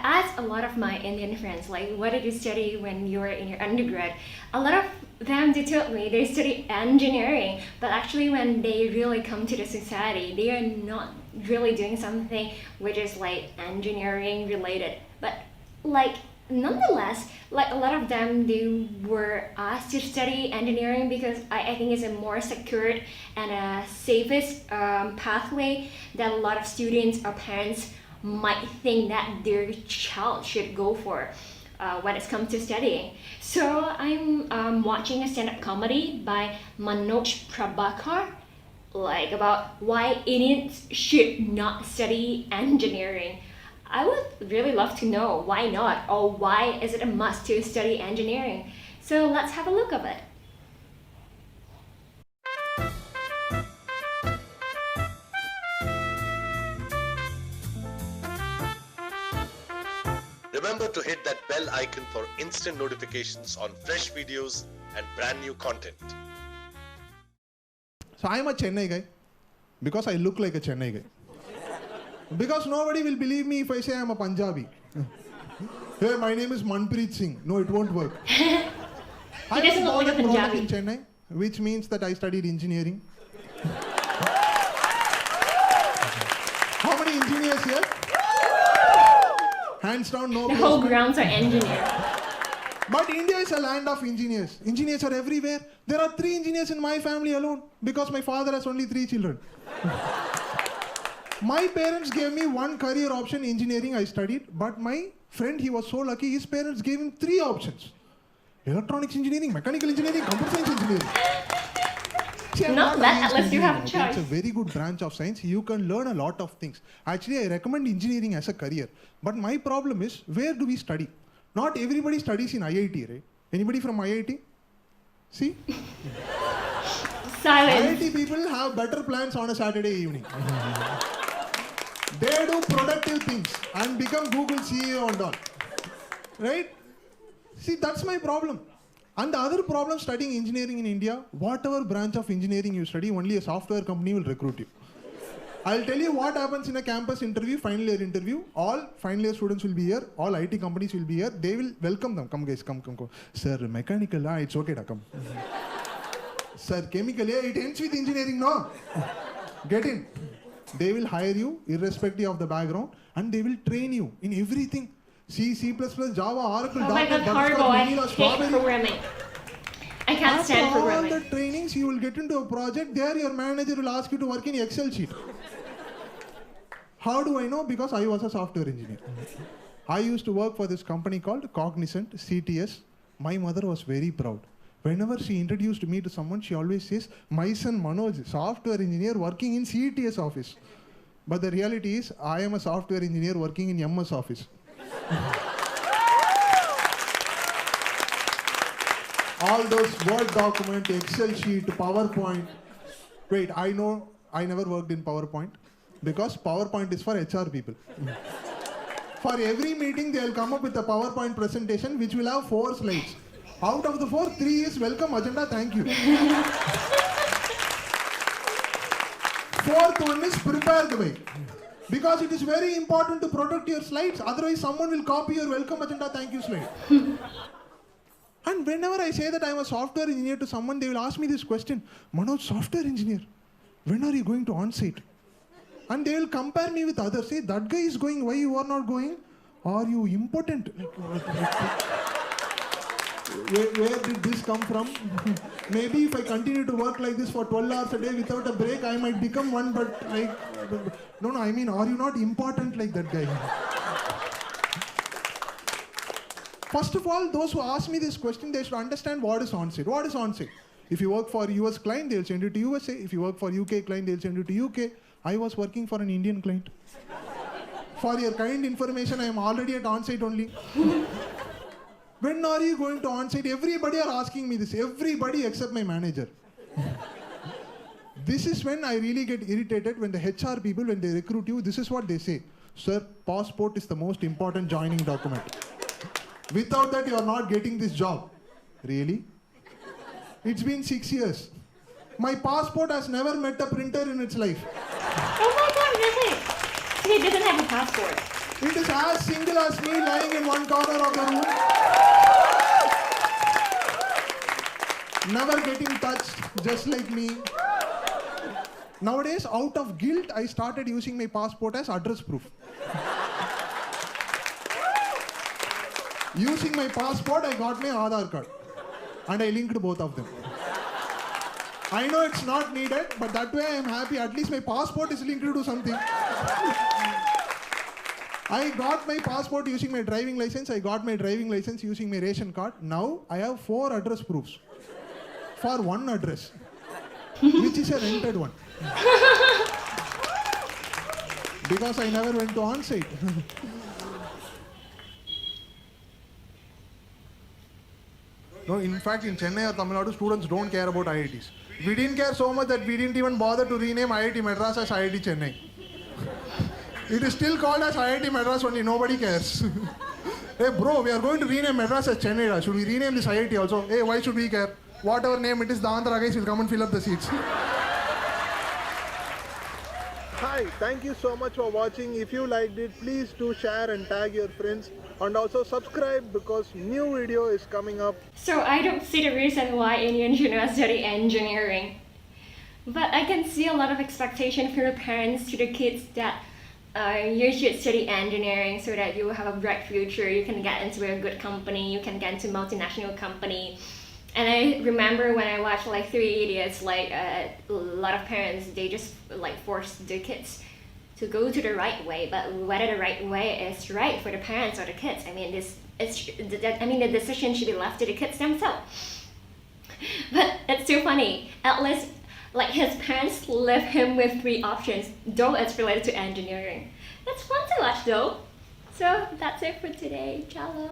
asked a lot of my Indian friends, like, what did you study when you were in your undergrad? A lot of them, they told me they study engineering, but actually when they really come to the society, they are not really doing something which is like engineering related. But like nonetheless, like a lot of them, they were asked to study engineering because I think it's a more secured and a safest pathway that a lot of students or parents might think that their child should go for when it comes to studying. So I'm watching a stand-up comedy by Manoj Prabhakar, like about why Indians should not study engineering. I would really love to know why not, or why is it a must to study engineering. So let's have a look of it. Remember to hit that bell icon for instant notifications on fresh videos and brand new content. So I am a Chennai guy because I look like a Chennai guy. Because nobody will believe me if I say I am a Punjabi. Hey, my name is Manpreet Singh. No, it won't work. I doesn't look like a was born and brought up Punjabi. in Chennai, which means that I studied engineering. How many engineers here? Hands down, no The place. whole grounds are engineer. But India is a land of engineers. Engineers are everywhere. There are 3 engineers in my family alone because my father has only 3 children. My parents gave me one career option, engineering, I studied. But my friend, he was so lucky, his parents gave him 3 options. Electronics engineering, mechanical engineering, computer science engineering. See, I'm Not bad, against unless you have engineering, okay? choice. It's a very good branch of science. You can learn a lot of things. Actually, I recommend engineering as a career. But my problem is, where do we study? Not everybody studies in IIT, right? Anybody from IIT? See? Silence. IIT people have better plans on a Saturday evening. They do productive things and become Google CEO and all. Right? See, that's my problem. And the other problem studying engineering in India, whatever branch of engineering you study, only a software company will recruit you. I'll tell you what happens in a campus interview, final year interview. All final year students will be here. All IT companies will be here. They will welcome them. Come guys, come. Sir, mechanical, it's okay, come. Sir, chemical, it ends with engineering, no? Get in. They will hire you, irrespective of the background, and they will train you in everything. C, C++, Java, Oracle, Oh my god, horrible. I hate programming. I can't stand After all programming. the trainings, you will get into a project. There, your manager will ask you to work in Excel sheet. How do I know? Because I was a software engineer. I used to work for this company called Cognizant, CTS. My mother was very proud. Whenever she introduced me to someone, she always says, my son Manoj, software engineer working in CTS office. But the reality is, I am a software engineer working in MS office. All those Word document, Excel sheet, PowerPoint. Wait, I know I never worked in PowerPoint because PowerPoint is for HR people. For every meeting, they'll come up with a PowerPoint presentation which will have 4 slides. Out of the 4, 3 is welcome agenda, thank you. 4th one is prepare the way. Because it is very important to protect your slides, otherwise someone will copy your welcome agenda, thank you slide. And whenever I say that I am a software engineer to someone, they will ask me this question, Manoj, software engineer, when are you going to on-site? And they will compare me with others. Say, that guy is going, why you are not going? Are you impotent? Where did this come from? Maybe if I continue to work like this for 12 hours a day without a break, I might become one, but like, no, I mean, are you not important like that guy? First of all, those who ask me this question, they should understand what is on-site. What is on-site? If you work for US client, they'll send you to USA. If you work for UK client, they'll send you to UK. I was working for an Indian client. For your kind information, I am already at on-site only. When are you going to on-site? Everybody are asking me this. Everybody except my manager. This is when I really get irritated when the HR people, when they recruit you, this is what they say. Sir, passport is the most important joining document. Without that, you are not getting this job. Really? It's been 6 years. My passport has never met a printer in its life. Oh my god, really? So he doesn't have a passport. It is as single as me lying in one corner of the room. Never getting touched, just like me. Nowadays, out of guilt, I started using my passport as address proof. Using my passport, I got my Aadhaar card. And I linked both of them. I know it's not needed, but that way I am happy. At least my passport is linked to something. I got my passport using my driving license. I got my driving license using my ration card. Now I have 4 address proofs for one address, which is a rented one. Because I never went to on-site. No, in fact, in Chennai or Tamil Nadu, students don't care about IITs. We didn't care so much that we didn't even bother to rename IIT Madras as IIT Chennai. It is still called as IIT Madras only, nobody cares. Hey bro, we are going to rename Madras as Chennai. Should we rename this IIT also? Hey, why should we care? Whatever name it is, the Andhra guys will come and fill up the seats. Hi, thank you so much for watching. If you liked it, please do share and tag your friends. And also subscribe because new video is coming up. So I don't see the reason why Indian should not study engineering. But I can see a lot of expectation from the parents to the kids that you should study engineering so that you will have a bright future, you can get into a good company, you can get into multinational company. And I remember when I watched like 3 Idiots, like a lot of parents, they just like force their kids to go to the right way, but whether the right way is right for the parents or the kids, I mean, the decision should be left to the kids themselves. But it's too funny. At least, like his parents left him with 3 options, though it's related to engineering. It's fun to watch though. So that's it for today. Ciao.